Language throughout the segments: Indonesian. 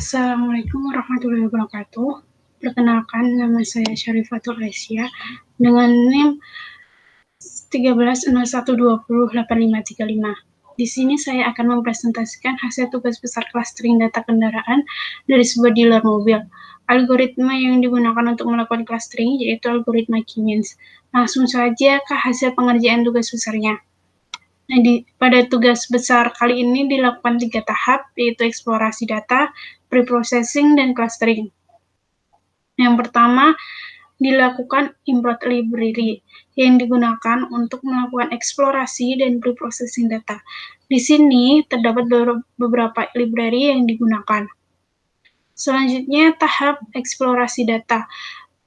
Assalamualaikum warahmatullahi wabarakatuh. Perkenalkan, nama saya Syarifatul Aisyah dengan NIM 1301208535. Di sini saya akan mempresentasikan hasil tugas besar clustering data kendaraan dari sebuah dealer mobil. Algoritma yang digunakan untuk melakukan clustering yaitu algoritma K-means. Langsung saja ke hasil pengerjaan tugas besarnya. Nah, pada tugas besar kali ini dilakukan 3 tahap, yaitu eksplorasi data, preprocessing, dan clustering. Yang pertama, dilakukan import library yang digunakan untuk melakukan eksplorasi dan preprocessing data. Di sini terdapat beberapa library yang digunakan. Selanjutnya, tahap eksplorasi data.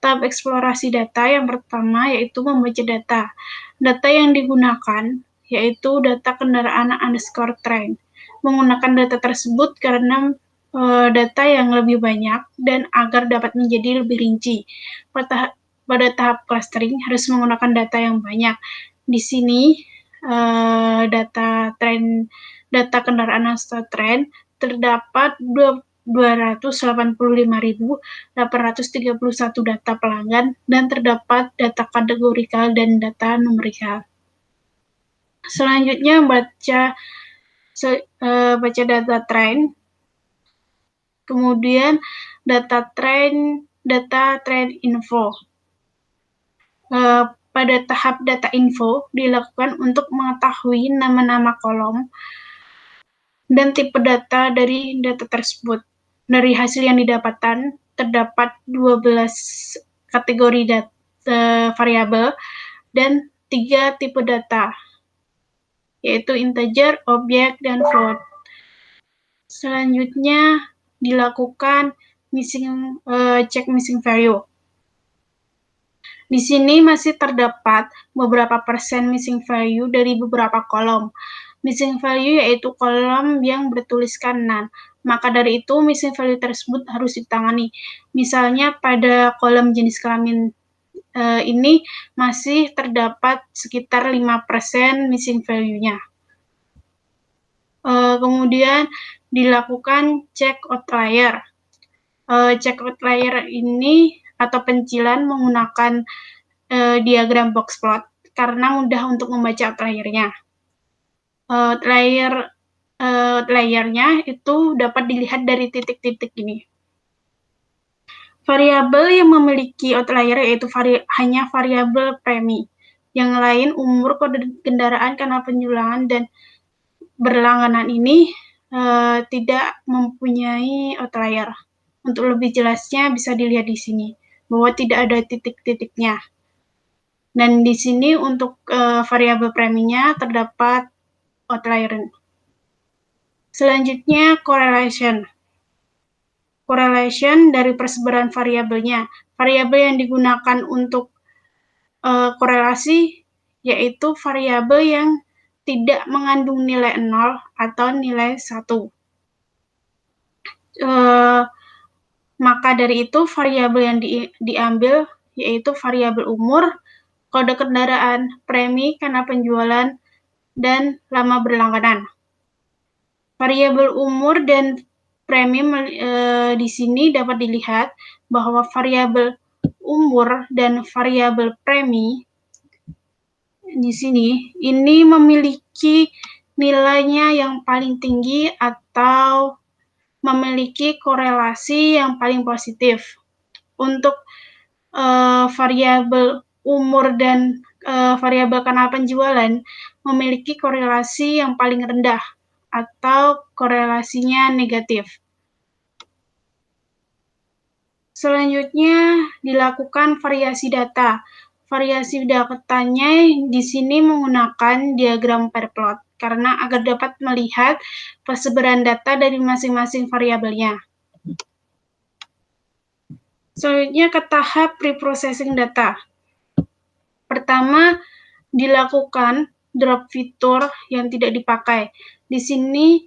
Tahap eksplorasi data yang pertama yaitu membaca data. Data yang digunakan yaitu data kendaraan underscore trend. Menggunakan data tersebut karena data yang lebih banyak dan agar dapat menjadi lebih rinci. Pada tahap clustering harus menggunakan data yang banyak. Di sini data kendaraan underscore trend terdapat 285.831 data pelanggan dan terdapat data kategorikal dan data numerikal. Selanjutnya baca data trend, kemudian data trend info. Pada tahap data info dilakukan untuk mengetahui nama-nama kolom dan tipe data dari data tersebut. Dari hasil yang didapatkan terdapat 12 kategori variabel dan 3 tipe data, yaitu integer, objek, dan float. Selanjutnya dilakukan check missing value. Di sini masih terdapat beberapa persen missing value dari beberapa kolom. Missing value yaitu kolom yang bertuliskan none. Maka dari itu missing value tersebut harus ditangani. Misalnya pada kolom jenis kelamin ini masih terdapat sekitar 5% missing value-nya. Kemudian dilakukan check outlier. Check outlier ini atau pencilan menggunakan diagram box plot karena mudah untuk membaca outliernya. Outlier-nya itu dapat dilihat dari titik-titik ini. Variabel yang memiliki outlier yaitu hanya variabel premi. Yang lain umur, kode kendaraan, kanal penjualan, dan berlangganan ini tidak mempunyai outlier. Untuk lebih jelasnya bisa dilihat di sini bahwa tidak ada titik-titiknya. Dan di sini untuk variabel preminya terdapat outlier. Selanjutnya correlation. Correlation dari persebaran variabelnya. Variabel yang digunakan untuk korelasi yaitu variabel yang tidak mengandung nilai 0 atau nilai 1. Maka dari itu variabel yang diambil yaitu variabel umur, kode kendaraan, premi, kanal penjualan, dan lama berlangganan. Variabel umur dan premi di sini dapat dilihat bahwa variabel umur dan variabel premi di sini ini memiliki nilainya yang paling tinggi atau memiliki korelasi yang paling positif. Untuk variabel umur dan variabel kanal penjualan memiliki korelasi yang paling rendah atau korelasinya negatif. Selanjutnya dilakukan variasi data. Variasi datanya di sini menggunakan diagram pair plot karena agar dapat melihat persebaran data dari masing-masing variabelnya. Selanjutnya ke tahap preprocessing data. Pertama, dilakukan drop fitur yang tidak dipakai. Di sini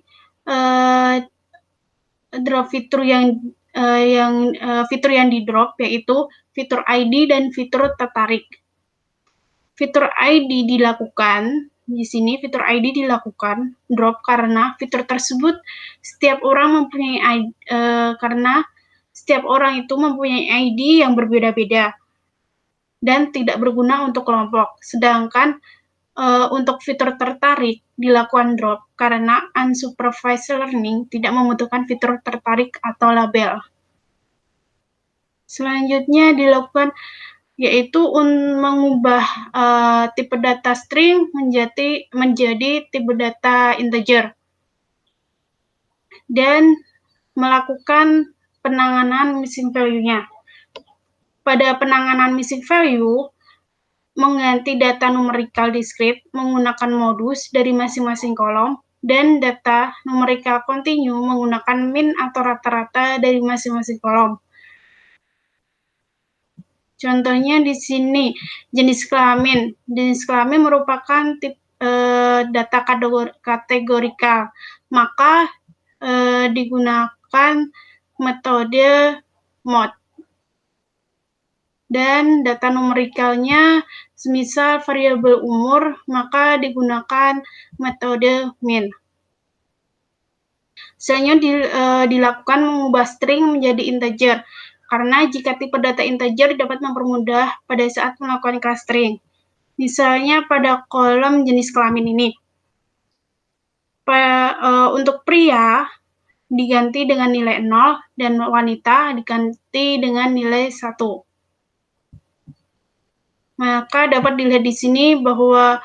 drop fitur fitur yang di drop yaitu fitur ID dan fitur tertarik. Fitur ID dilakukan Di sini fitur ID dilakukan drop karena fitur tersebut setiap orang mempunyai karena setiap orang itu mempunyai ID yang berbeda-beda dan tidak berguna untuk kelompok. Sedangkan untuk fitur tertarik dilakukan drop karena unsupervised learning tidak membutuhkan fitur tertarik atau label. Selanjutnya dilakukan yaitu mengubah tipe data string menjadi tipe data integer dan melakukan penanganan missing value-nya. Pada penanganan missing value, mengganti data numerikal discrete menggunakan modus dari masing-masing kolom dan data numerikal continue menggunakan min atau rata-rata dari masing-masing kolom. Contohnya di sini jenis kelamin. Jenis kelamin merupakan data kategorikal, maka digunakan metode mod. Dan data numerikalnya semisal variabel umur, maka digunakan metode min. Selanjutnya dilakukan mengubah string menjadi integer. Karena jika tipe data integer dapat mempermudah pada saat melakukan clustering. Misalnya pada kolom jenis kelamin ini. Untuk pria diganti dengan nilai 0 dan wanita diganti dengan nilai 1. Maka dapat dilihat di sini bahwa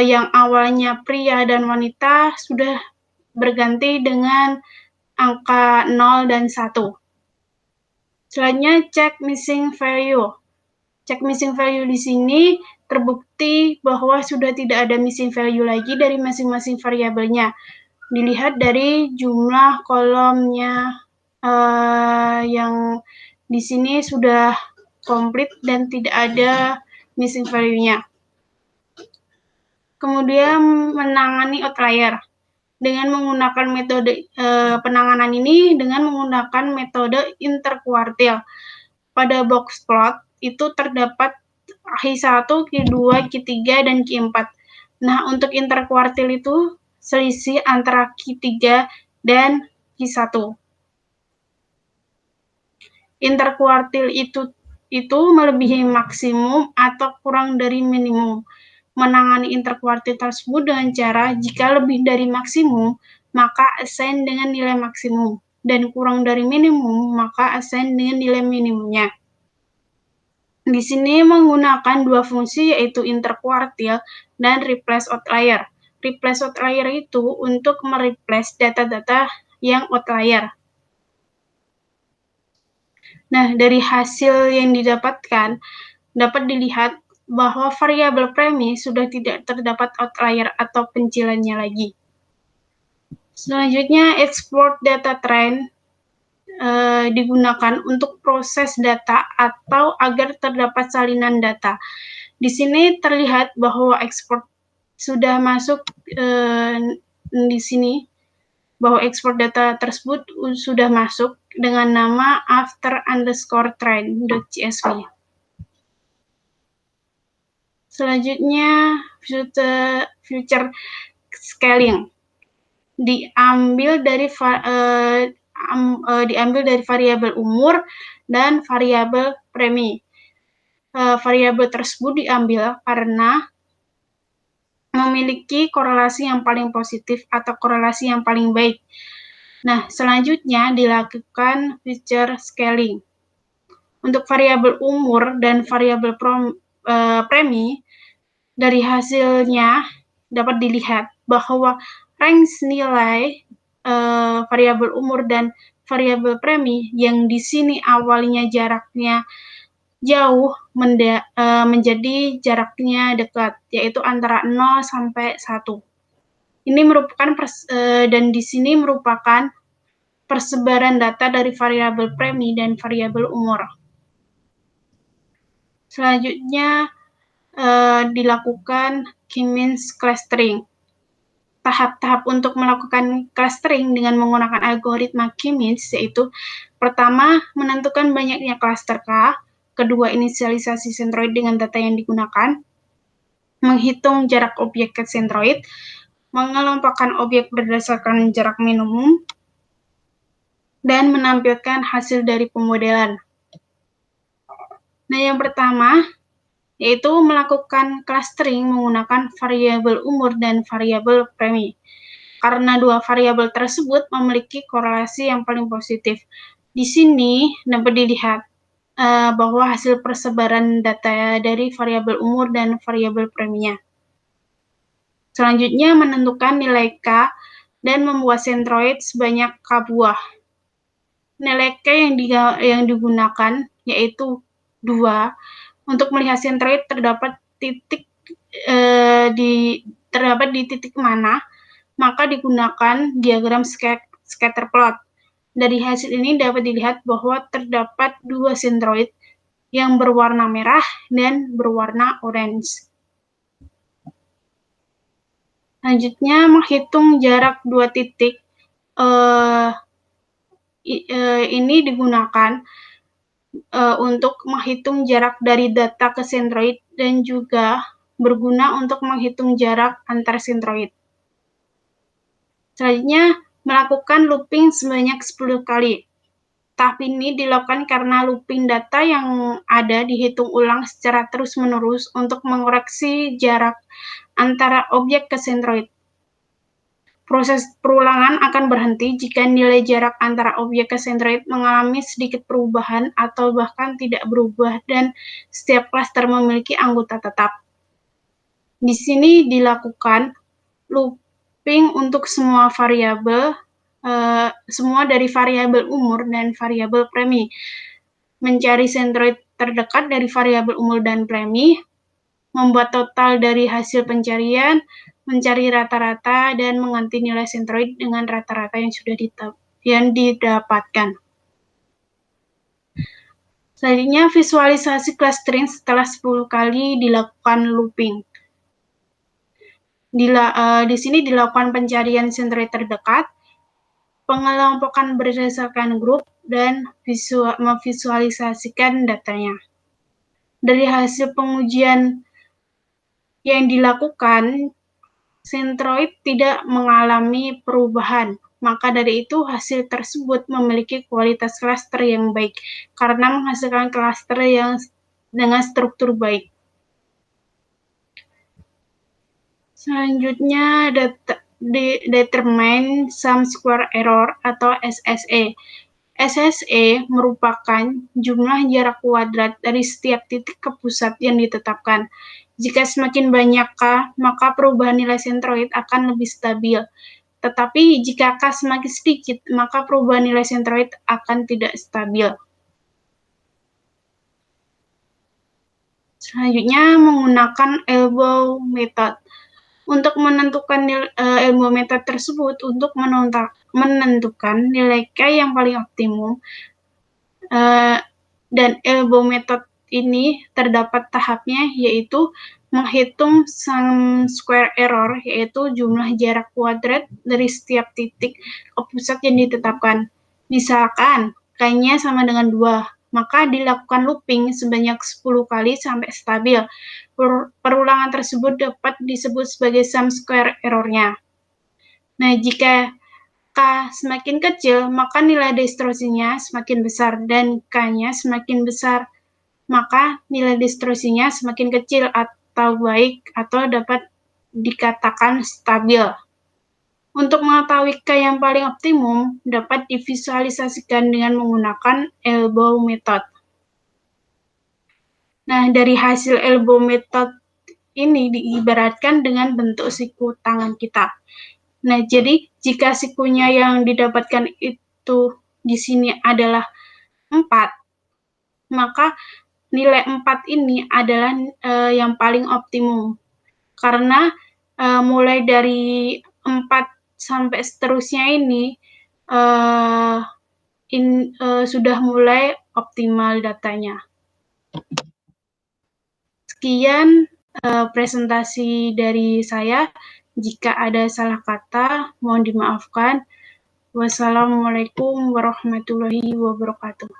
yang awalnya pria dan wanita sudah berganti dengan angka 0 dan 1. Selanjutnya check missing value. Check missing value di sini terbukti bahwa sudah tidak ada missing value lagi dari masing-masing variabelnya. Dilihat dari jumlah kolomnya yang di sini sudah komplit dan tidak ada missing value-nya. Kemudian menangani outlier. Dengan menggunakan metode penanganan ini dengan menggunakan metode interkuartil. Pada box plot itu terdapat Q1, Q2, Q3, dan Q4. Nah, untuk interkuartil itu selisih antara Q3 dan Q1. Interkuartil itu melebihi maksimum atau kurang dari minimum. Menangani interkuartil tersebut dengan cara jika lebih dari maksimum, maka assign dengan nilai maksimum, dan kurang dari minimum, maka assign dengan nilai minimumnya. Di sini menggunakan dua fungsi yaitu interkuartil dan replace outlier. Replace outlier itu untuk mereplace data-data yang outlier. Nah, dari hasil yang didapatkan dapat dilihat bahwa variabel premis sudah tidak terdapat outlier atau pencilannya lagi. Selanjutnya, export data trend digunakan untuk proses data atau agar terdapat salinan data. Di sini terlihat bahwa export sudah masuk di sini, bahwa export data tersebut sudah masuk dengan nama after_trend.csv. Selanjutnya, future scaling diambil dari variabel umur dan variabel premi. Variabel tersebut diambil karena memiliki korelasi yang paling positif atau korelasi yang paling baik. Nah, selanjutnya dilakukan future scaling. Untuk variabel umur dan variabel premi, dari hasilnya dapat dilihat bahwa range nilai variabel umur dan variabel premi yang di sini awalnya jaraknya jauh menjadi jaraknya dekat, yaitu antara 0 sampai 1. Ini merupakan dan di sini merupakan persebaran data dari variabel premi dan variabel umur. Selanjutnya dilakukan K-means clustering. Tahap-tahap untuk melakukan clustering dengan menggunakan algoritma K-means yaitu pertama, menentukan banyaknya cluster K, kedua, inisialisasi centroid dengan data yang digunakan, menghitung jarak objek ke sentroid, mengelompokkan objek berdasarkan jarak minimum, dan menampilkan hasil dari pemodelan. Nah, yang pertama yaitu melakukan clustering menggunakan variabel umur dan variabel premi. Karena dua variabel tersebut memiliki korelasi yang paling positif. Di sini dapat dilihat bahwa hasil persebaran data dari variabel umur dan variabel preminya. Selanjutnya menentukan nilai K dan membuat sentroid sebanyak K buah. Nilai K yang digunakan yaitu 2. Untuk melihat sentroid terdapat di titik mana, maka digunakan diagram scatter plot. Dari hasil ini dapat dilihat bahwa terdapat 2 sentroid yang berwarna merah dan berwarna orange. Selanjutnya menghitung jarak 2 titik. Ini digunakan untuk menghitung jarak dari data ke sentroid dan juga berguna untuk menghitung jarak antar sentroid. Selanjutnya, melakukan looping sebanyak 10 kali. Tahap ini dilakukan karena looping data yang ada dihitung ulang secara terus-menerus untuk mengoreksi jarak antara objek ke sentroid. Proses perulangan akan berhenti jika nilai jarak antara objek ke sentroid mengalami sedikit perubahan atau bahkan tidak berubah dan setiap klaster memiliki anggota tetap. Di sini dilakukan looping untuk semua variabel, semua dari variabel umur dan variabel premi. Mencari sentroid terdekat dari variabel umur dan premi, membuat total dari hasil pencarian, mencari rata-rata, dan mengganti nilai sentroid dengan rata-rata yang sudah didapatkan. Selanjutnya, visualisasi clustering setelah 10 kali dilakukan looping. Di sini dilakukan pencarian sentroid terdekat, pengelompokan berdasarkan grup, dan memvisualisasikan datanya. Dari hasil pengujian yang dilakukan, sentroid tidak mengalami perubahan. Maka dari itu, hasil tersebut memiliki kualitas klaster yang baik karena menghasilkan klaster yang dengan struktur baik. Selanjutnya, determine sum square error atau SSE. SSE merupakan jumlah jarak kuadrat dari setiap titik ke pusat yang ditetapkan. Jika semakin banyak K, maka perubahan nilai sentroid akan lebih stabil. Tetapi jika K semakin sedikit, maka perubahan nilai sentroid akan tidak stabil. Selanjutnya, menggunakan elbow method. Untuk menentukan elbow method tersebut, untuk menentukan nilai K yang paling optimum, dan elbow method ini terdapat tahapnya, yaitu menghitung sum square error, yaitu jumlah jarak kuadrat dari setiap titik ke pusat yang ditetapkan. Misalkan K-nya sama dengan 2, maka dilakukan looping sebanyak 10 kali sampai stabil. Perulangan tersebut dapat disebut sebagai sum square error-nya. Nah, jika K semakin kecil, maka nilai distorsinya semakin besar, dan K-nya semakin besar, maka nilai distorsinya semakin kecil atau baik, atau dapat dikatakan stabil. Untuk mengetahui K yang paling optimum, dapat divisualisasikan dengan menggunakan elbow method. Nah, dari hasil elbow method ini diibaratkan dengan bentuk siku tangan kita. Nah, jadi jika sikunya yang didapatkan itu di sini adalah 4, maka nilai 4 ini adalah yang paling optimum. Karena mulai dari 4 sampai seterusnya ini sudah mulai optimal datanya. Sekian presentasi dari saya. Jika ada salah kata, mohon dimaafkan. Wassalamualaikum warahmatullahi wabarakatuh.